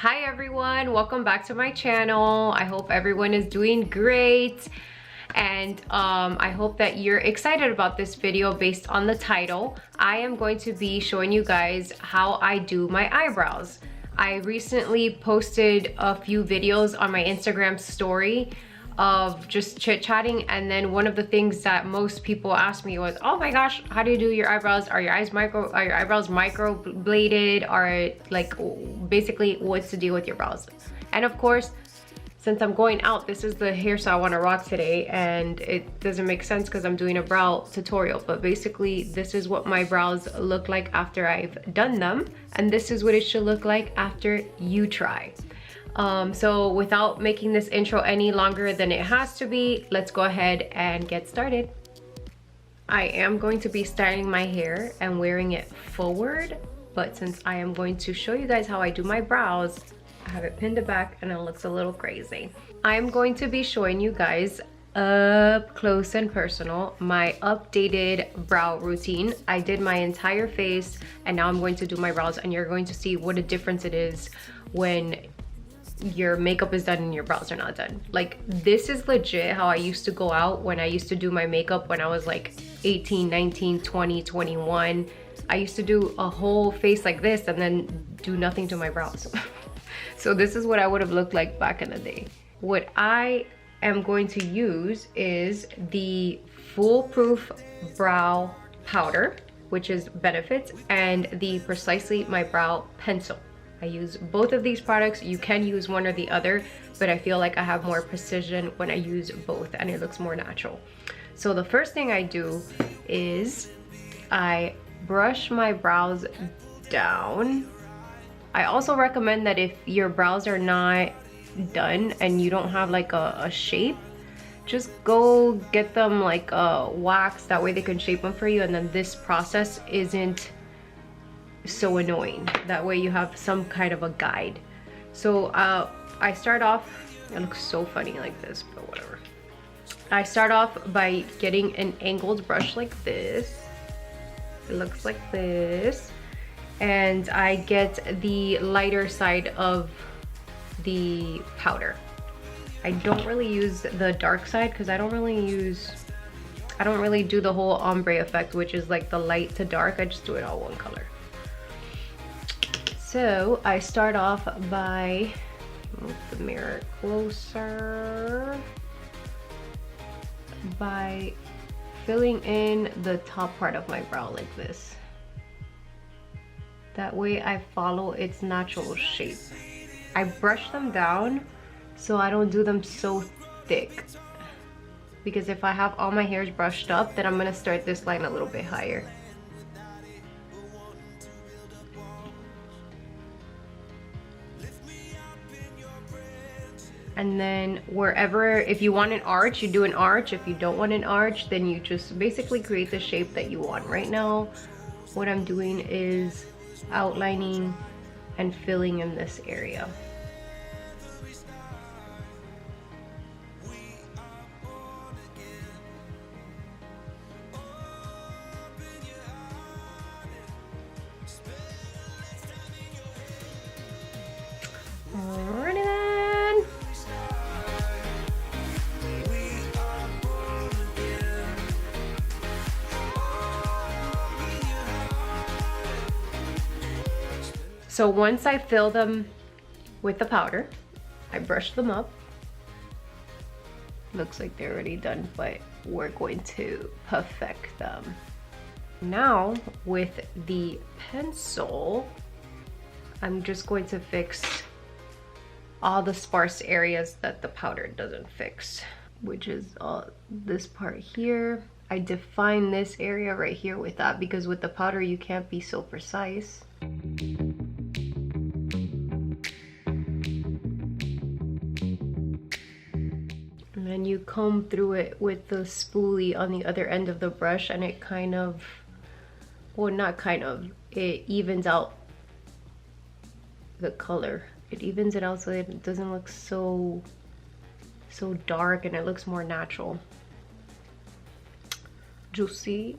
Hi everyone, welcome back to my channel. I hope everyone is doing great, and I hope that you're excited about this video based on the title. I am going to be showing you guys how I do my eyebrows. I recently posted a few videos on my Instagram story of just chit-chatting, and then one of the things that most people asked me was, oh my gosh, how do you do your eyebrows? Are your eyebrows micro bladed? Or like, basically what's the deal with your brows? And of course, since I'm going out, this is the hairstyle I want to rock today, and it doesn't make sense because I'm doing a brow tutorial, but basically this is what my brows look like after I've done them, and this is what it should look like after you try. So without making this intro any longer than it has to be, let's go ahead and get started. I am going to be styling my hair and wearing it forward, but since I am going to show you guys how I do my brows, I have it pinned back and it looks a little crazy. I'm going to be showing you guys up close and personal my updated brow routine. I did my entire face and now I'm going to do my brows, and you're going to see what a difference it is when your makeup is done and your brows are not done. Like, this is legit how I used to go out when I used to do my makeup when I was like 18, 19, 20, 21. I used to do a whole face like this and then do nothing to my brows. So this is what I would have looked like back in the day. What I am going to use is the Foolproof Brow Powder, which is Benefits, and the Precisely My Brow Pencil. I use both of these products. You can use one or the other, but I feel like I have more precision when I use both and it looks more natural. So the first thing I do is I brush my brows down. I also recommend that if your brows are not done and you don't have like a shape, just go get them like a wax. That way they can shape them for you, and then this process isn't so annoying. That way you have some kind of a guide. So I start off, it looks so funny like this, but whatever. I start off by getting an angled brush like this. It looks like this. And I get the lighter side of the powder. I don't really use the dark side because I don't really do the whole ombre effect, which is like the light to dark. I just do it all one color. So I start off by, move the mirror closer, by filling in the top part of my brow like this. That way I follow its natural shape. I brush them down so I don't do them so thick, because if I have all my hairs brushed up, then I'm gonna start this line a little bit higher. And then wherever, if you want an arch, you do an arch. If you don't want an arch, then you just basically create the shape that you want. Right now, what I'm doing is outlining and filling in this area. So once I fill them with the powder, I brush them up. Looks like they're already done, but we're going to perfect them. Now with the pencil, I'm just going to fix all the sparse areas that the powder doesn't fix, which is this part here. I define this area right here with that, because with the powder you can't be so precise. And then you comb through it with the spoolie on the other end of the brush, and it kind of, well, not kind of, it evens out the color. It evens it out so it doesn't look so dark, and it looks more natural. Juicy.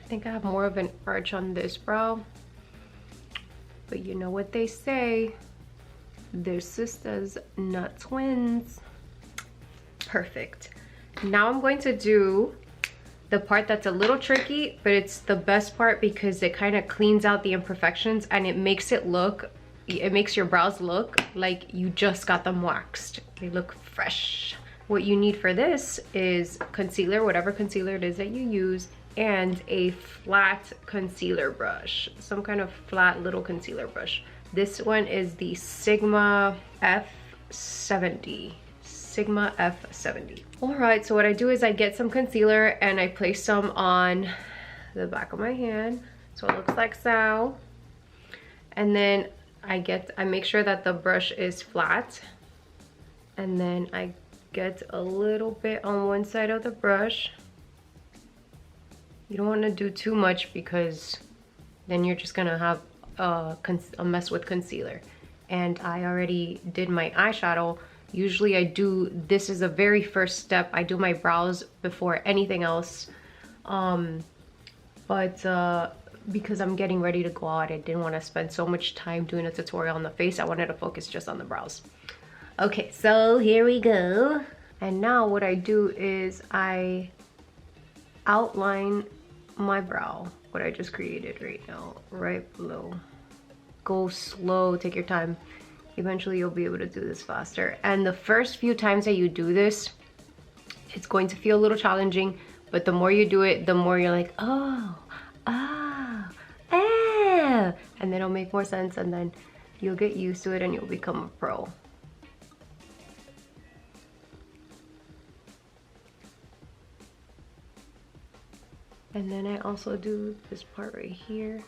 I think I have more of an arch on this brow, but you know what they say, they're sisters, not twins. Perfect. Now I'm going to do the part that's a little tricky, but it's the best part because it kind of cleans out the imperfections and it makes it look, it makes your brows look like you just got them waxed. They look fresh. What you need for this is concealer, whatever concealer it is that you use, and a flat concealer brush, some kind of flat little concealer brush. This one is the Sigma F70. Sigma F70. All right, so what I do is I get some concealer and I place some on the back of my hand, so it looks like so. And then I make sure that the brush is flat, and then I get a little bit on one side of the brush. You don't want to do too much because then you're just gonna have a mess with concealer. And I already did my eyeshadow. Usually I do, this is a very first step. I do my brows before anything else. Because I'm getting ready to go out, I didn't want to spend so much time doing a tutorial on the face. I wanted to focus just on the brows. Okay, so here we go. And now what I do is I outline my brow, what I just created right now, right below. Go slow, take your time. Eventually you'll be able to do this faster. And the first few times that you do this, it's going to feel a little challenging, but the more you do it, the more you're like, oh, ah, ah, and then it'll make more sense, and then you'll get used to it and you'll become a pro. And then I also do this part right here.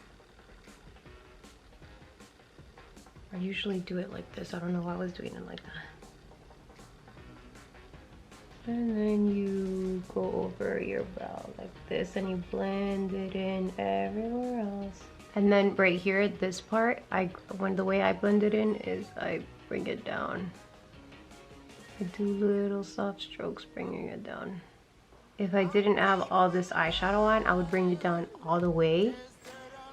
I usually do it like this. I don't know why I was doing it like that. And then you go over your brow like this and you blend it in everywhere else. And then right here at this part, the way I blend it in is I bring it down. I do little soft strokes bringing it down. If I didn't have all this eyeshadow on, I would bring it down all the way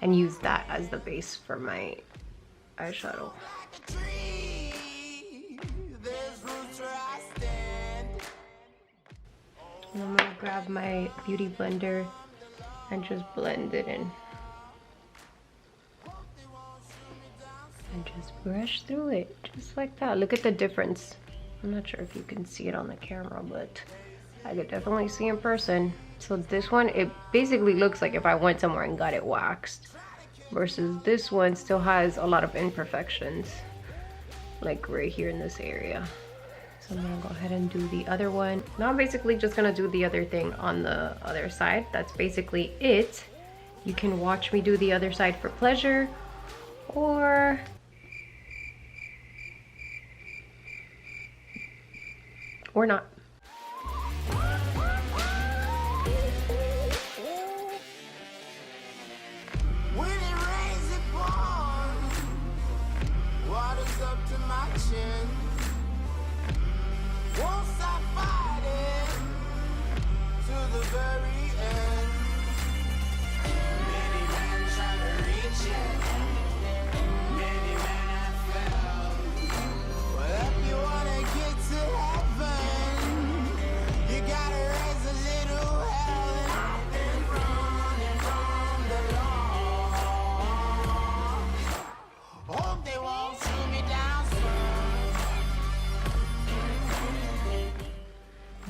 and use that as the base for my eyeshadow. And I'm gonna grab my beauty blender and just blend it in. And just brush through it, just like that. Look at the difference. I'm not sure if you can see it on the camera, but I could definitely see in person. So this one, it basically looks like if I went somewhere and got it waxed, versus this one still has a lot of imperfections, like right here in this area. So I'm gonna go ahead and do the other one. Now I'm basically just gonna do the other thing on the other side. That's basically it. You can watch me do the other side for pleasure, or not.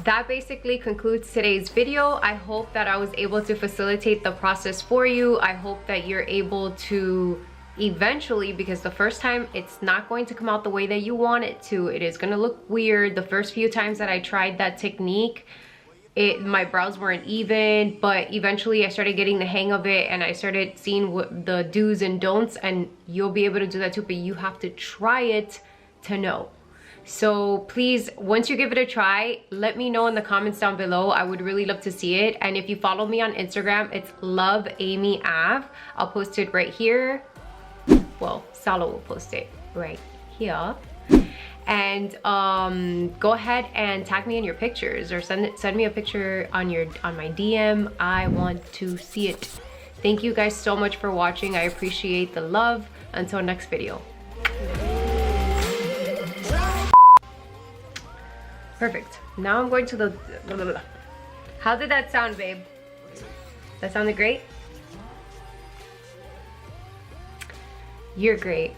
That basically concludes today's video. I hope that I was able to facilitate the process for you. I hope that you're able to eventually, because the first time it's not going to come out the way that you want it to. It is gonna look weird. The first few times that I tried that technique, my brows weren't even, but eventually I started getting the hang of it and I started seeing what the do's and don'ts, and you'll be able to do that too, but you have to try it to know. So please, once you give it a try, let me know in the comments down below. I would really love to see it. And if you follow me on Instagram, it's Love Amy Ave. I'll post it right here. Well, Salo will post it right here. And go ahead and tag me in your pictures, or send me a picture on my DM. I want to see it. Thank you guys so much for watching. I appreciate the love. Until next video. Perfect. Now I'm going to the... How did that sound, babe? That sounded great? You're great.